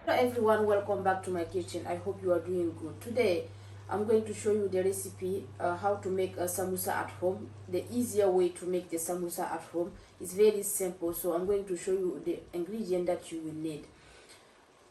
Hello everyone, welcome back to my kitchen. I hope you are doing good. Today I'm going to show you the recipe how to make a samosa at home. The easier way to make the samosa at home is very simple, so I'm going to show you the ingredients that you will need.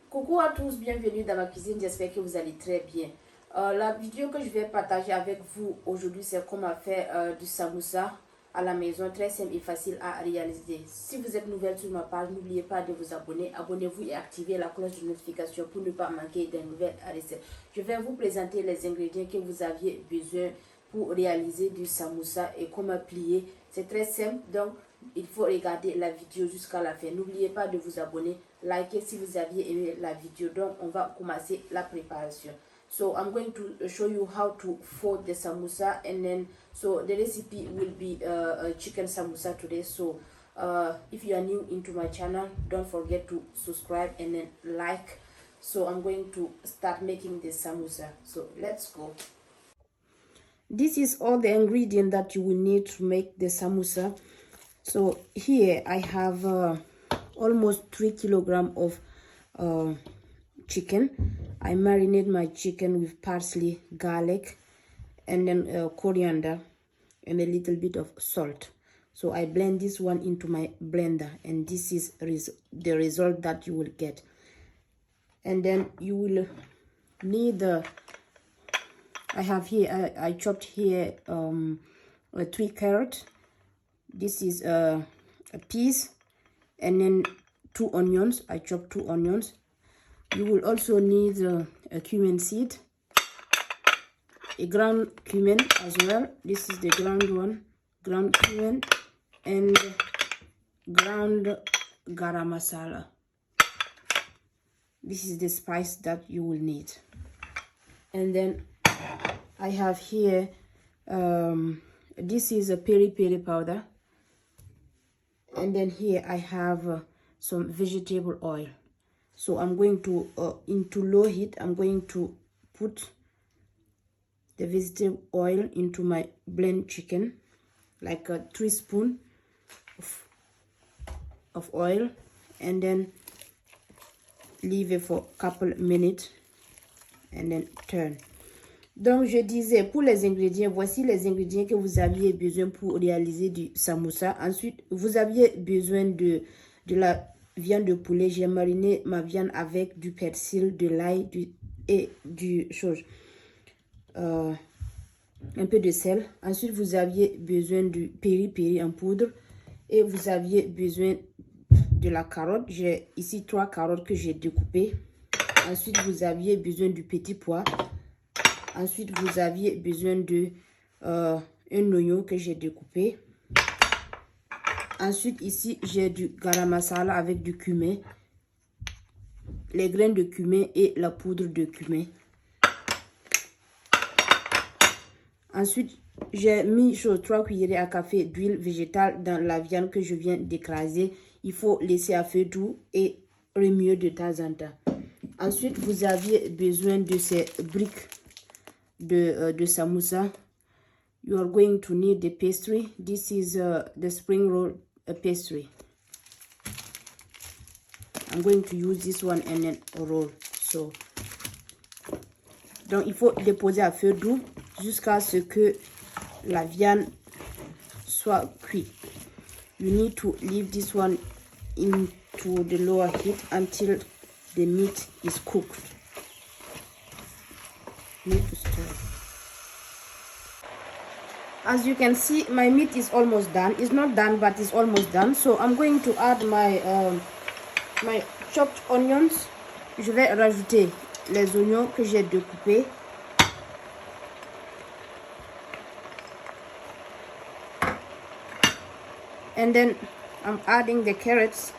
Coucou à tous, bienvenue dans ma cuisine, j'espère que vous allez très bien. La vidéo que je vais partager avec vous aujourd'hui, c'est comment faire du samosa à la maison, très simple et facile à réaliser. Si vous êtes nouvelle sur ma page, n'oubliez pas de vous abonner. Abonnez-vous et activez la cloche de notification pour ne pas manquer de nouvelles recettes. Je vais vous présenter les ingrédients que vous aviez besoin pour réaliser du samosa et comment plier. C'est très simple, donc il faut regarder la vidéo jusqu'à la fin. N'oubliez pas de vous abonner, liker si vous aviez aimé la vidéo. Donc on va commencer la préparation. So I'm going to show you how to fold the samosa, and then so the recipe will be a chicken samosa today. So if you are new into my channel, don't forget to subscribe and then like. So I'm going to start making the samosa. So let's go. This is all the ingredients that you will need to make the samosa. So here I have almost 3 kilograms of chicken. I marinate my chicken with parsley, garlic, and then coriander and a little bit of salt. So I blend this one into my blender, and this is the result that you will get. And then you will need I have here I chopped here 3 carrots. This is a piece, and then 2 onions. I chopped 2 onions. You will also need a cumin seed, a ground cumin as well. This is the ground one, ground cumin, and ground garam masala. This is the spice that you will need. And then I have here, this is a peri peri powder. And then here I have some vegetable oil. So I'm going to, into low heat, I'm going to put the vegetable oil into my blend chicken, like a 3 spoons of oil, and then leave it for a couple minutes, and then turn. Donc je disais, pour les ingrédients, voici les ingrédients que vous aviez besoin pour réaliser du samosa. Ensuite, vous aviez besoin de la viande de poulet. J'ai mariné ma viande avec du persil, de l'ail et un peu de sel. Ensuite, vous aviez besoin du peri peri en poudre, et vous aviez besoin de la carotte. J'ai ici 3 carottes que j'ai découpées. Ensuite, vous aviez besoin du petit pois. Ensuite, vous aviez besoin de un oignon que j'ai découpé. Ensuite, ici, j'ai du garam masala avec du cumin, les graines de cumin et la poudre de cumin. Ensuite, j'ai mis 3 cuillerées à café d'huile végétale dans la viande que je viens d'écraser. Il faut laisser à feu doux et remuer de temps en temps. Ensuite, vous aviez besoin de ces briques de samosa. You are going to need the pastry. This is the spring roll pastry. I'm going to use this one and then roll. So, donc il faut déposer à feu doux jusqu'à ce que la viande soit cuite. You need to leave this one into the lower heat until the meat is cooked. Need to stir. As you can see, my meat is almost done. It's not done, but it's almost done. So I'm going to add my my chopped onions. Je vais rajouter les oignons que j'ai découpés. And then I'm adding the carrots.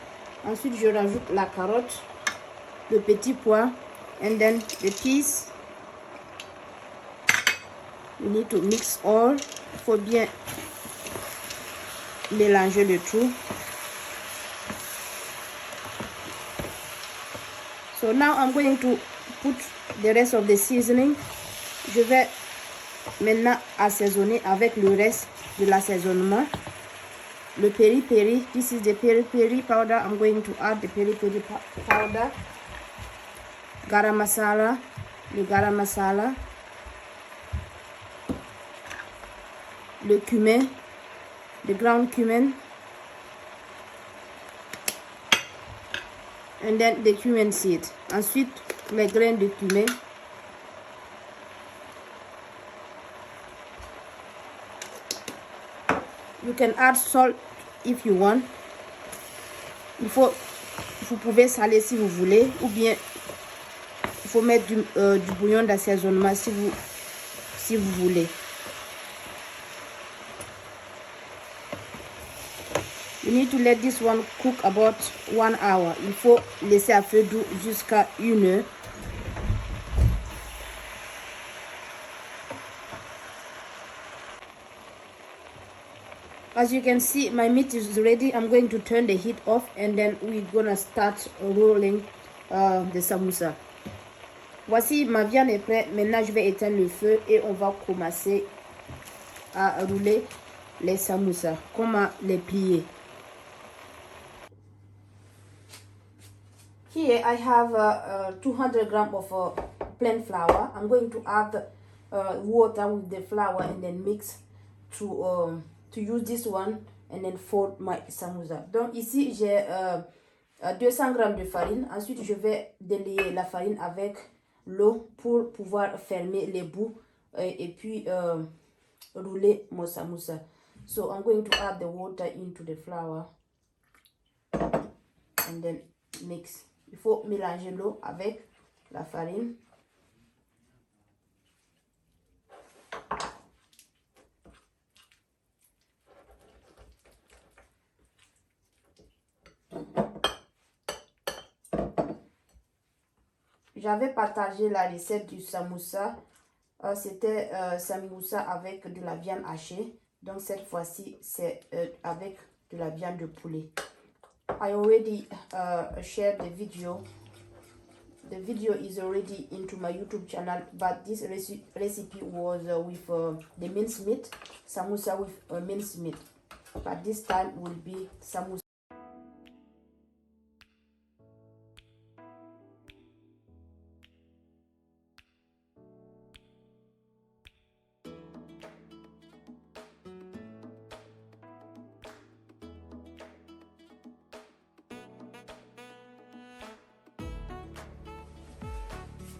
Ensuite, je rajoute la carotte, le petit pois, and then the peas. You need to mix all. Il faut bien mélanger le tout. So now I'm going to put the rest of the seasoning. Je vais maintenant assaisonner avec le reste de l'assaisonnement. Le peri peri, this is the peri peri powder. I'm going to add the peri peri powder. garam masala, le garam masala, le cumin, le ground cumin, and then the cumin seed. Ensuite, les graines de cumin. You can add salt if you want. Vous pouvez saler si vous voulez, ou bien il faut mettre du bouillon d'assaisonnement si vous voulez. You need to let this one cook about 1 hour. Il faut laisser à feu doux jusqu'à 1 heure. As you can see, my meat is ready. I'm going to turn the heat off and then we're gonna start rolling the samosa. Voici, ma viande est prête. Maintenant, je vais éteindre le feu et on va commencer à rouler les samoussas. Comment les plier? Here I have 200 grams of plain flour. I'm going to add water with the flour and then mix to use this one and then fold my samosa. Donc ici j'ai 200 grammes de farine. Ensuite je vais délier la farine avec l'eau pour pouvoir fermer les bouts et puis rouler mon samosa. So I'm going to add the water into the flour and then mix. Il faut mélanger l'eau avec la farine. J'avais partagé la recette du samoussa. C'était samoussa avec de la viande hachée. Donc cette fois-ci, c'est avec de la viande de poulet. I already shared the video. The video is already into my YouTube channel, but this recipe was with the minced meat, samosa with minced meat. But this time will be samosa.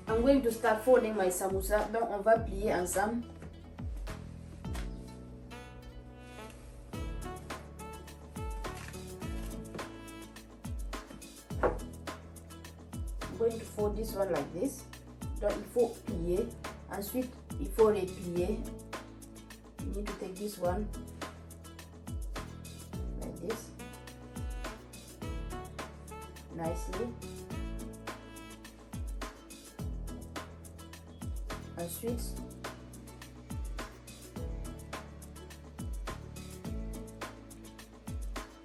I'm going to start folding my samosa. Donc on va plier ensemble. I'm going to fold this one like this. Donc il faut plier. Ensuite il faut replier. You need to take this one like this nicely. Ensuite,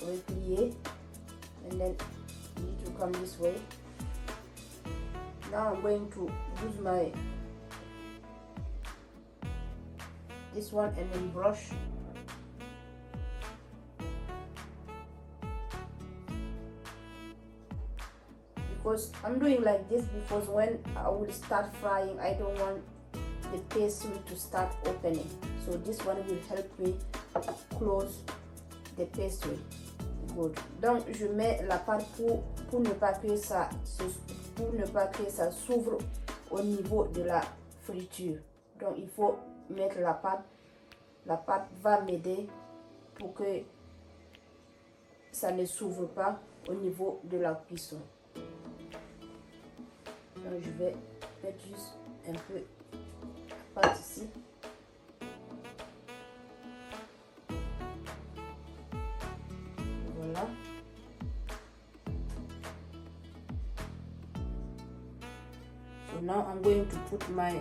replier, and then you need to come this way. Now I'm going to use my this one and then brush. Because I'm doing like this because when I will start frying, I don't want the pastry to start opening. So this one will help me close the pastry. Good. Donc je mets la pâte pour ne pas que ça s'ouvre au niveau de la friture. Donc il faut mettre la pâte. La pâte va m'aider pour que ça ne s'ouvre pas au niveau de la cuisson. Donc je vais mettre juste un peu de pâte ici. Voilà. So now I'm going to put my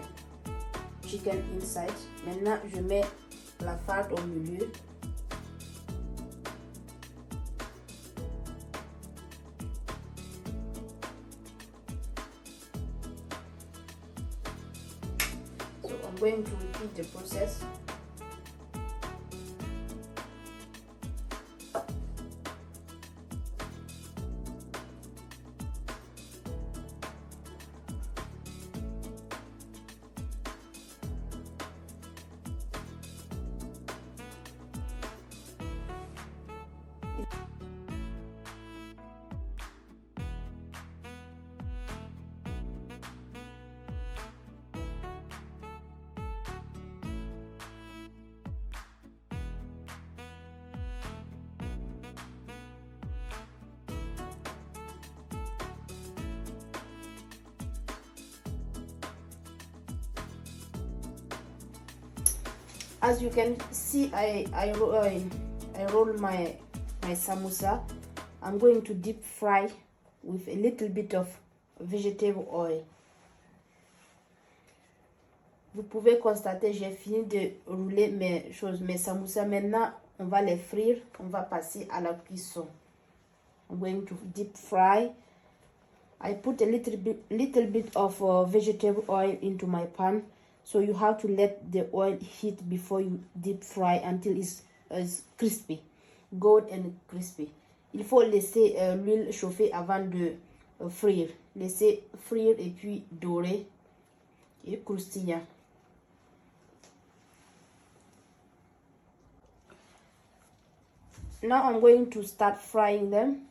chicken inside. Maintenant je mets la farce au milieu. So I'm going to repeat the process. As you can see, I roll my samosa. I'm going to deep fry with a little bit of vegetable oil. Vous pouvez constater, j'ai fini de rouler mes samoussas. Maintenant, on va les frire. On va passer à la cuisson. I'm going to deep fry. I put a little bit of vegetable oil into my pan. So you have to let the oil heat before you deep fry until it's crispy, gold and crispy. Il faut laisser l'huile chauffer avant de frire. Laisser frire et puis dorer et croustillant. Now I'm going to start frying them.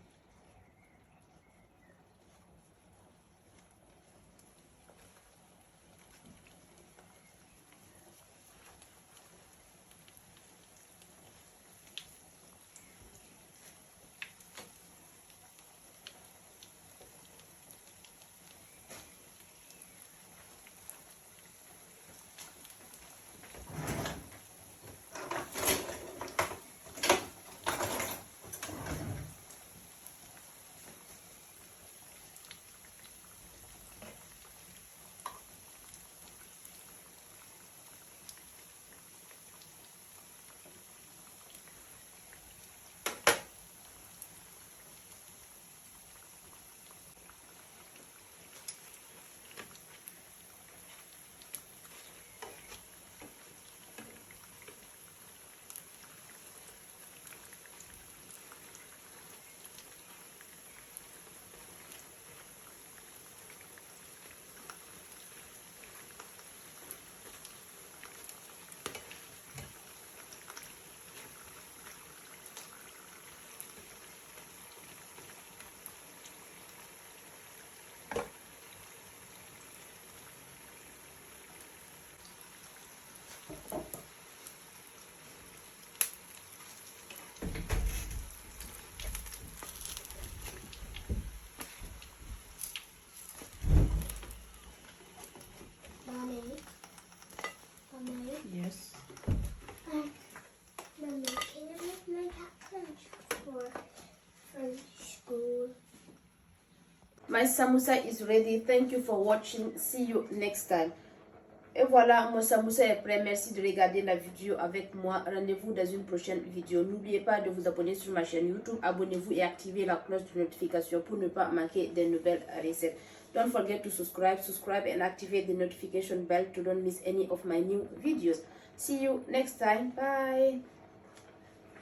Yes. Mommy, can I make my packed lunch for school? My samosa is ready. Thank you for watching. See you next time. Et voilà, mon samoussa est prêt. Merci de regarder la vidéo avec moi. Rendez-vous dans une prochaine vidéo. N'oubliez pas de vous abonner sur ma chaîne YouTube. Abonnez-vous et activez la cloche de notification pour ne pas manquer de nouvelles recettes. Don't forget to subscribe and activate the notification bell to don't miss any of my new videos. See you next time. Bye.